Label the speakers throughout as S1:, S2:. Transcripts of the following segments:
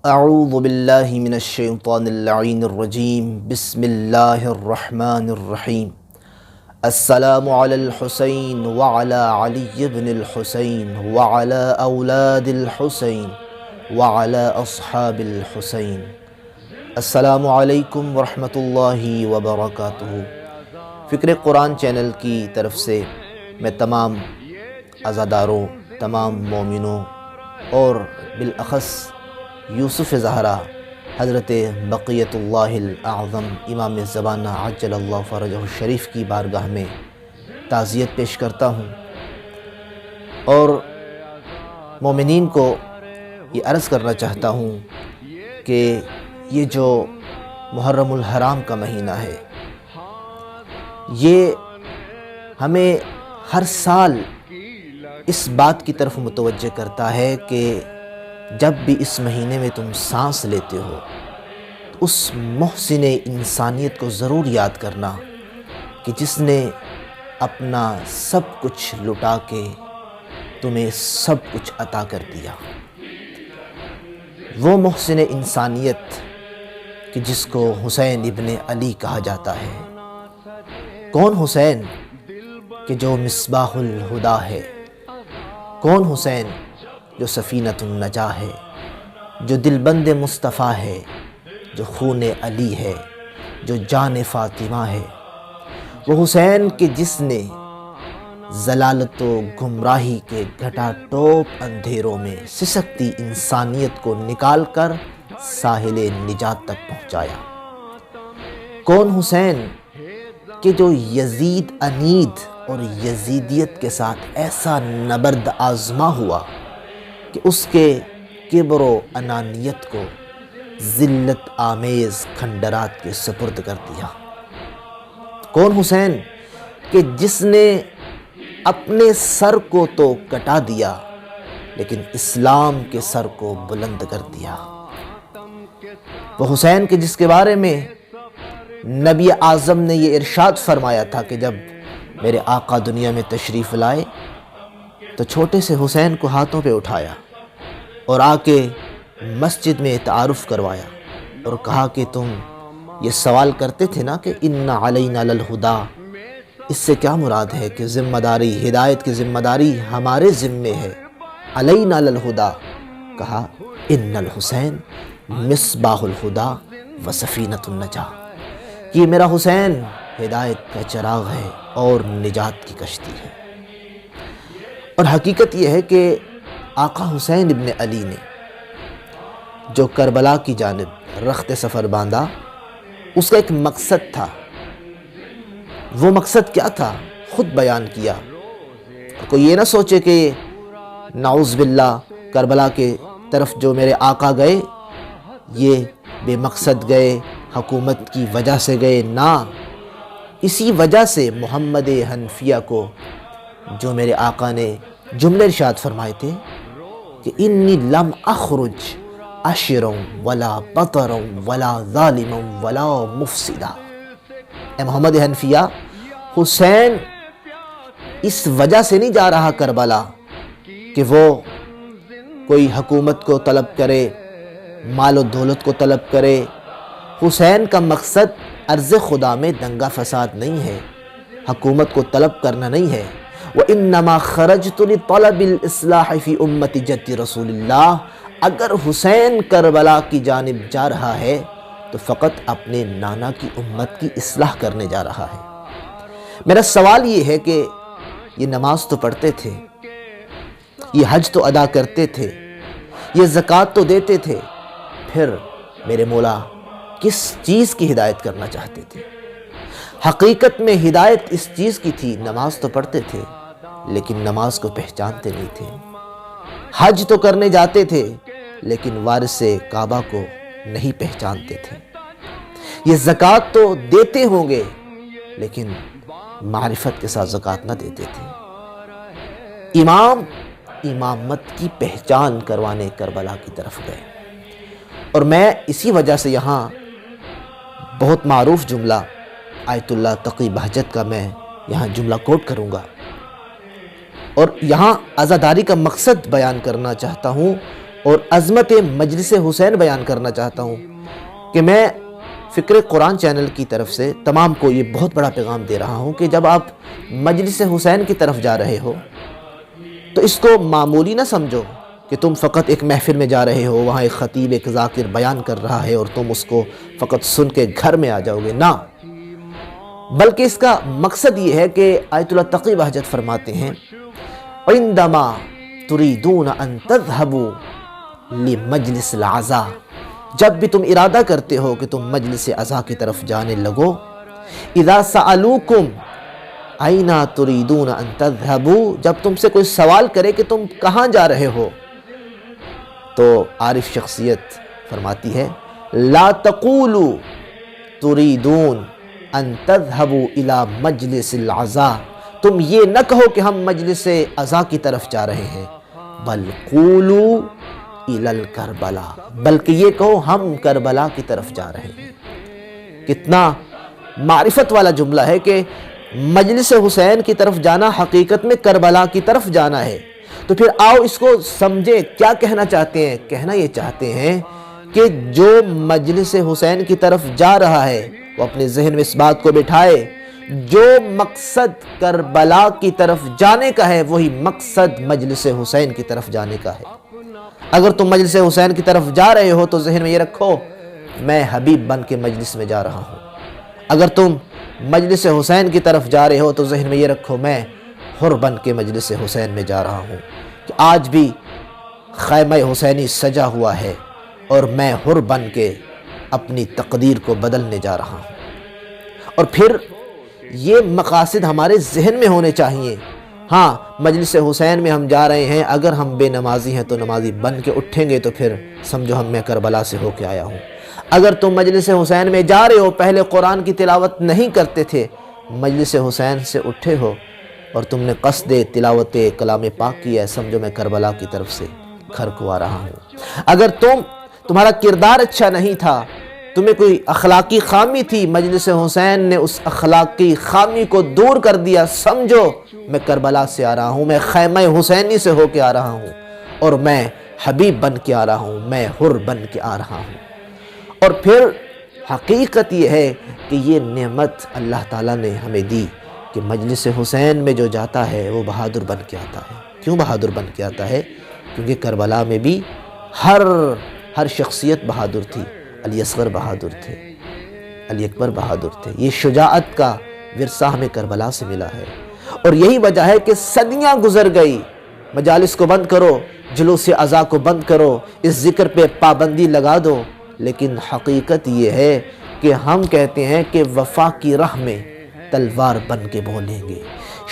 S1: اعوذ باللہ من الشیطان اللعین الرجیم بسم اللہ الرحمن الرحیم السلام علی الحسین وعلی علی بن الحسین وعلی اولاد الحسین وعلی اصحاب الحسین۔ السلام علیکم ورحمۃ اللہ وبرکاتہ۔ فکر قرآن چینل کی طرف سے میں تمام عزاداروں، تمام مومنوں اور بالاخص یوسف زہرا حضرت بقیت اللہ الاعظم امام زمانہ عجل اللہ فرجہ الشریف کی بارگاہ میں تعزیت پیش کرتا ہوں، اور مومنین کو یہ عرض کرنا چاہتا ہوں کہ یہ جو محرم الحرام کا مہینہ ہے، یہ ہمیں ہر سال اس بات کی طرف متوجہ کرتا ہے کہ جب بھی اس مہینے میں تم سانس لیتے ہو تو اس محسن انسانیت کو ضرور یاد کرنا کہ جس نے اپنا سب کچھ لٹا کے تمہیں سب کچھ عطا کر دیا۔ وہ محسن انسانیت کہ جس کو حسین ابن علی کہا جاتا ہے۔ کون حسین کہ جو مصباح الہدا ہے؟ کون حسین جو سفینۃ النجاہ ہے، جو دلبند مصطفیٰ ہے، جو خون علی ہے، جو جان فاطمہ ہے؟ وہ حسین کہ جس نے ضلالت و گمراہی کے گھٹا ٹوپ اندھیروں میں سسکتی انسانیت کو نکال کر ساحل نجات تک پہنچایا۔ کون حسین کہ جو یزید عنید اور یزیدیت کے ساتھ ایسا نبرد آزما ہوا کہ اس کے کبر و انانیت کو ذلت آمیز کھنڈرات کے سپرد کر دیا۔ کون حسین کہ جس نے اپنے سر کو تو کٹا دیا لیکن اسلام کے سر کو بلند کر دیا۔ وہ حسین کہ جس کے بارے میں نبی اعظم نے یہ ارشاد فرمایا تھا کہ جب میرے آقا دنیا میں تشریف لائے تو چھوٹے سے حسین کو ہاتھوں پہ اٹھایا اور آ کے مسجد میں تعارف کروایا اور کہا کہ تم یہ سوال کرتے تھے نا کہ ان علینا للہدا، اس سے کیا مراد ہے کہ ذمہ داری، ہدایت کی ذمہ داری ہمارے ذمے ہے۔ علینا للہدا، کہا ان الحسین مصباح الہدا و سفینۃ النجاہ، یہ میرا حسین ہدایت کا چراغ ہے اور نجات کی کشتی ہے۔ اور حقیقت یہ ہے کہ آقا حسین ابن علی نے جو کربلا کی جانب رخت سفر باندھا، اس کا ایک مقصد تھا۔ وہ مقصد کیا تھا؟ خود بیان کیا۔ کوئی یہ نہ سوچے کہ نعوذ باللہ کربلا کے طرف جو میرے آقا گئے یہ بے مقصد گئے، حکومت کی وجہ سے گئے، نہ، اسی وجہ سے محمد حنفیہ کو جو میرے آقا نے جملے ارشاد فرمائے تھے کہ انی لم اخرج عشرا ولا بطرا ولا ظالما ولا مفسدا۔ اے محمد حنفیہ، حسین اس وجہ سے نہیں جا رہا کربلا کہ وہ کوئی حکومت کو طلب کرے، مال و دولت کو طلب کرے۔ حسین کا مقصد ارض خدا میں دنگا فساد نہیں ہے، حکومت کو طلب کرنا نہیں ہے۔ وَإِنَّمَا خَرَجْتُ لِطَلَبِ الْإِصْلَاحِ فِي أُمَّةِ جَدِّ رسول اللہ، اگر حسین کربلا کی جانب جا رہا ہے تو فقط اپنے نانا کی امت کی اصلاح کرنے جا رہا ہے۔ میرا سوال یہ ہے کہ یہ نماز تو پڑھتے تھے، یہ حج تو ادا کرتے تھے، یہ زکوٰۃ تو دیتے تھے، پھر میرے مولا کس چیز کی ہدایت کرنا چاہتے تھے؟ حقیقت میں ہدایت اس چیز کی تھی، نماز تو پڑھتے تھے لیکن نماز کو پہچانتے نہیں تھے، حج تو کرنے جاتے تھے لیکن وارث کعبہ کو نہیں پہچانتے تھے، یہ زکوٰۃ تو دیتے ہوں گے لیکن معرفت کے ساتھ زکوٰۃ نہ دیتے تھے۔ امامت کی پہچان کروانے کربلا کی طرف گئے۔ اور میں اسی وجہ سے یہاں بہت معروف جملہ آیت اللہ تقی بہجت کا میں یہاں جملہ کوٹ کروں گا اور یہاں عزاداری کا مقصد بیان کرنا چاہتا ہوں اور عظمت مجلس حسین بیان کرنا چاہتا ہوں کہ میں فکر قرآن چینل کی طرف سے تمام کو یہ بہت بڑا پیغام دے رہا ہوں کہ جب آپ مجلس حسین کی طرف جا رہے ہو تو اس کو معمولی نہ سمجھو کہ تم فقط ایک محفل میں جا رہے ہو، وہاں ایک خطیب ایک ذاکر بیان کر رہا ہے اور تم اس کو فقط سن کے گھر میں آ جاؤ گے، نہ، بلکہ اس کا مقصد یہ ہے کہ آیت اللہ تقی بہجت فرماتے ہیں عندما تریدون ان تذهبوا لمجلس العزاء، جب بھی تم ارادہ کرتے ہو کہ تم مجلس عزا کی طرف جانے لگو، اذا سألوکم این تریدون ان تذهبوا، جب تم سے کوئی سوال کرے کہ تم کہاں جا رہے ہو، تو عارف شخصیت فرماتی ہے لا تقولوا تریدون ان تذهبوا الى مجلس العزاء، تم یہ نہ کہو کہ ہم مجلس عزا کی طرف جا رہے ہیں، بل قولوا الی الکربلا، بلکہ یہ کہو ہم کربلا کی طرف جا رہے ہیں۔ کتنا معرفت والا جملہ ہے کہ مجلس حسین کی طرف جانا حقیقت میں کربلا کی طرف جانا ہے۔ تو پھر آؤ اس کو سمجھے، کیا کہنا چاہتے ہیں؟ کہنا یہ چاہتے ہیں کہ جو مجلس حسین کی طرف جا رہا ہے وہ اپنے ذہن میں اس بات کو بٹھائے، جو مقصد کربلا کی طرف جانے کا ہے وہی مقصد مجلس حسین کی طرف جانے کا ہے۔ اگر تم مجلس حسین کی طرف جا رہے ہو تو ذہن میں یہ رکھو میں حبیب بن کے مجلس میں جا رہا ہوں، اگر تم مجلس حسین کی طرف جا رہے ہو تو ذہن میں یہ رکھو میں حر بن کے مجلس حسین میں جا رہا ہوں، کہ آج بھی خیمہ حسینی سجا ہوا ہے اور میں حر بن کے اپنی تقدیر کو بدلنے جا رہا ہوں۔ اور پھر یہ مقاصد ہمارے ذہن میں ہونے چاہیے۔ ہاں، مجلس حسین میں ہم جا رہے ہیں، اگر ہم بے نمازی ہیں تو نمازی بن کے اٹھیں گے تو پھر سمجھو میں کربلا سے ہو کے آیا ہوں۔ اگر تم مجلس حسین میں جا رہے ہو، پہلے قرآن کی تلاوت نہیں کرتے تھے، مجلس حسین سے اٹھے ہو اور تم نے قصد تلاوت کلام پاک کی ہے، سمجھو میں کربلا کی طرف سے گھر کو آ رہا ہوں۔ اگر تمہارا کردار اچھا نہیں تھا، تمہیں کوئی اخلاقی خامی تھی، مجلس حسین نے اس اخلاقی خامی کو دور کر دیا، سمجھو میں کربلا سے آ رہا ہوں، میں خیمہ حسینی سے ہو کے آ رہا ہوں اور میں حبیب بن کے آ رہا ہوں، میں حر بن کے آ رہا ہوں۔ اور پھر حقیقت یہ ہے کہ یہ نعمت اللہ تعالیٰ نے ہمیں دی کہ مجلس حسین میں جو جاتا ہے وہ بہادر بن کے آتا ہے۔ کیوں بہادر بن کے آتا ہے؟ کیونکہ کربلا میں بھی ہر شخصیت بہادر تھی، علی اصغر بہادر تھے، علی اکبر بہادر تھے۔ یہ شجاعت کا ورثہ ہمیں کربلا سے ملا ہے، اور یہی وجہ ہے کہ صدیاں گزر گئی، مجالس کو بند کرو، جلوس عزا کو بند کرو، اس ذکر پہ پابندی لگا دو، لیکن حقیقت یہ ہے کہ ہم کہتے ہیں کہ وفا کی راہ میں تلوار بن کے بولیں گے،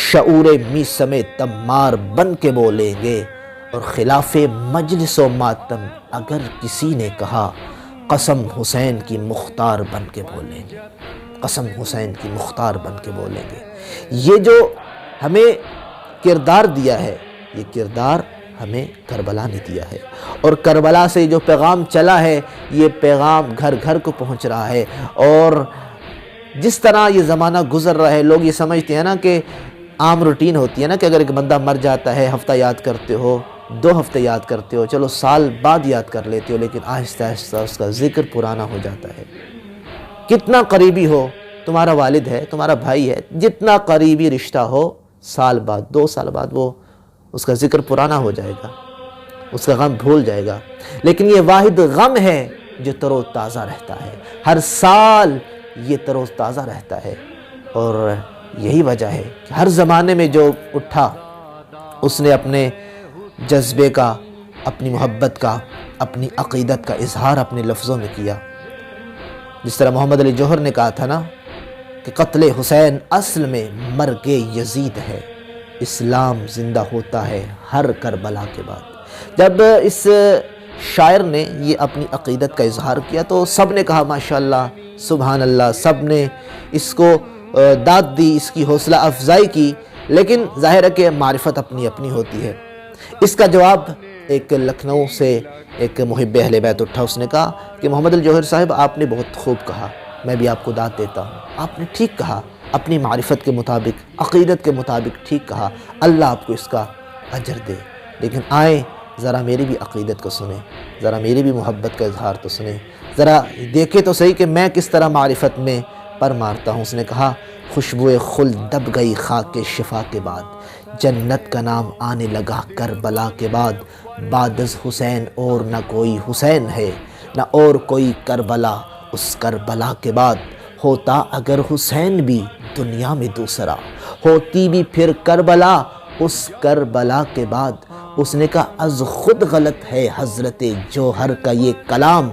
S1: شعور میثم تمار بن کے بولیں گے، اور خلاف مجلس و ماتم اگر کسی نے کہا قسم حسین کی مختار بن کے بولیں گے، قسم حسین کی مختار بن کے بولیں گے۔ یہ جو ہمیں کردار دیا ہے، یہ کردار ہمیں کربلا نے دیا ہے، اور کربلا سے جو پیغام چلا ہے یہ پیغام گھر گھر کو پہنچ رہا ہے۔ اور جس طرح یہ زمانہ گزر رہا ہے، لوگ یہ سمجھتے ہیں نا کہ عام روٹین ہوتی ہے نا کہ اگر ایک بندہ مر جاتا ہے ہفتہ یاد کرتے ہو، 2 ہفتے یاد کرتے ہو، چلو سال بعد یاد کر لیتے ہو، لیکن آہستہ آہستہ اس کا ذکر پرانا ہو جاتا ہے۔ کتنا قریبی ہو، تمہارا والد ہے، تمہارا بھائی ہے، جتنا قریبی رشتہ ہو، سال بعد 2 سال بعد وہ اس کا ذکر پرانا ہو جائے گا، اس کا غم بھول جائے گا۔ لیکن یہ واحد غم ہے جو تر و تازہ رہتا ہے، ہر سال یہ تر و تازہ رہتا ہے۔ اور یہی وجہ ہے کہ ہر زمانے میں جو اٹھا اس نے اپنے جذبے کا، اپنی محبت کا، اپنی عقیدت کا اظہار اپنے لفظوں میں کیا۔ جس طرح محمد علی جوہر نے کہا تھا نا کہ قتل حسین اصل میں مرگ یزید ہے، اسلام زندہ ہوتا ہے ہر کربلا کے بعد۔ جب اس شاعر نے یہ اپنی عقیدت کا اظہار کیا تو سب نے کہا ماشاءاللہ، سبحان اللہ، سب نے اس کو داد دی، اس کی حوصلہ افزائی کی، لیکن ظاہر ہے کہ معرفت اپنی اپنی ہوتی ہے۔ اس کا جواب ایک لکھنؤ سے ایک محب اہل بیت اٹھا، اس نے کہا کہ محمد علی جوہر صاحب آپ نے بہت خوب کہا، میں بھی آپ کو داد دیتا ہوں، آپ نے ٹھیک کہا، اپنی معرفت کے مطابق، عقیدت کے مطابق ٹھیک کہا، اللہ آپ کو اس کا اجر دے۔ لیکن آئیں ذرا میری بھی عقیدت کو سنیں، ذرا میری بھی محبت کا اظہار تو سنیں، ذرا دیکھیں تو صحیح کہ میں کس طرح معرفت میں پر مارتا ہوں۔ اس نے کہا خوشبو خلد دب گئی خاک شفا کے بعد، جنت کا نام آنے لگا کربلا کے بعد، بعد از حسین اور نہ کوئی حسین ہے، نہ اور کوئی کربلا اس کربلا کے بعد، ہوتا اگر حسین بھی دنیا میں دوسرا، ہوتی بھی پھر کربلا اس کربلا کے بعد۔ اس نے کہا از خود غلط ہے حضرت جوہر کا یہ کلام،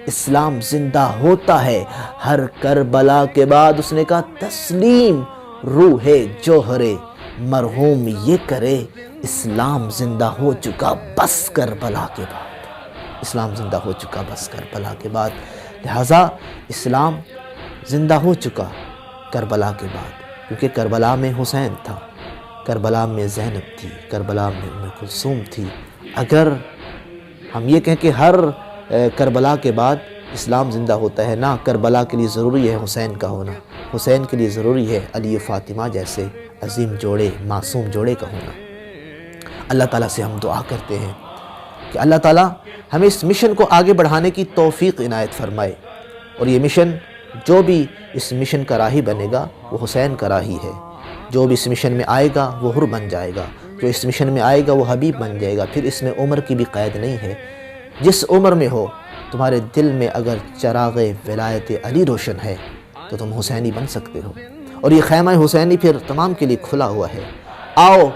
S1: اسلام زندہ ہوتا ہے ہر کربلا کے بعد۔ اس نے کہا تسلیم روح جوہر مرحوم یہ کرے، اسلام زندہ ہو چکا بس کربلا کے بعد، اسلام زندہ ہو چکا بس کربلا کے بعد۔ لہٰذا اسلام زندہ ہو چکا کربلا کے بعد، کیونکہ کربلا میں حسین تھا، کربلا میں زینب تھی، کربلا میں ام کلثوم تھی۔ اگر ہم یہ کہیں کہ ہر کربلا کے بعد اسلام زندہ ہوتا ہے، نہ، کربلا کے لیے ضروری ہے حسین کا ہونا، حسین کے لیے ضروری ہے علی و فاطمہ جیسے عظیم جوڑے، معصوم جوڑے کا ہونا۔ اللہ تعالیٰ سے ہم دعا کرتے ہیں کہ اللہ تعالیٰ ہمیں اس مشن کو آگے بڑھانے کی توفیق عنایت فرمائے، اور یہ مشن، جو بھی اس مشن کا راہی بنے گا وہ حسین کا راہی ہے، جو بھی اس مشن میں آئے گا وہ حر بن جائے گا، جو اس مشن میں آئے گا وہ حبیب بن جائے گا۔ پھر اس میں عمر کی بھی قید نہیں ہے، جس عمر میں ہو، تمہارے دل میں اگر چراغ ولایت علی روشن ہے تو تم حسینی بن سکتے ہو، اور یہ خیمہ حسینی پھر تمام کے لیے کھلا ہوا ہے۔ آؤ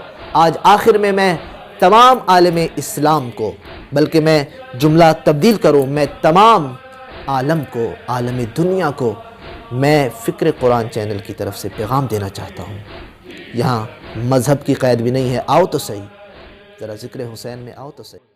S1: آج آخر میں تمام عالم اسلام کو، بلکہ میں جملہ تبدیل کروں، میں تمام عالم کو، عالم دنیا کو، میں فکر قرآن چینل کی طرف سے پیغام دینا چاہتا ہوں۔ یہاں مذہب کی قید بھی نہیں ہے، آؤ تو صحیح، ذرا ذکر حسین میں آؤ تو صحیح۔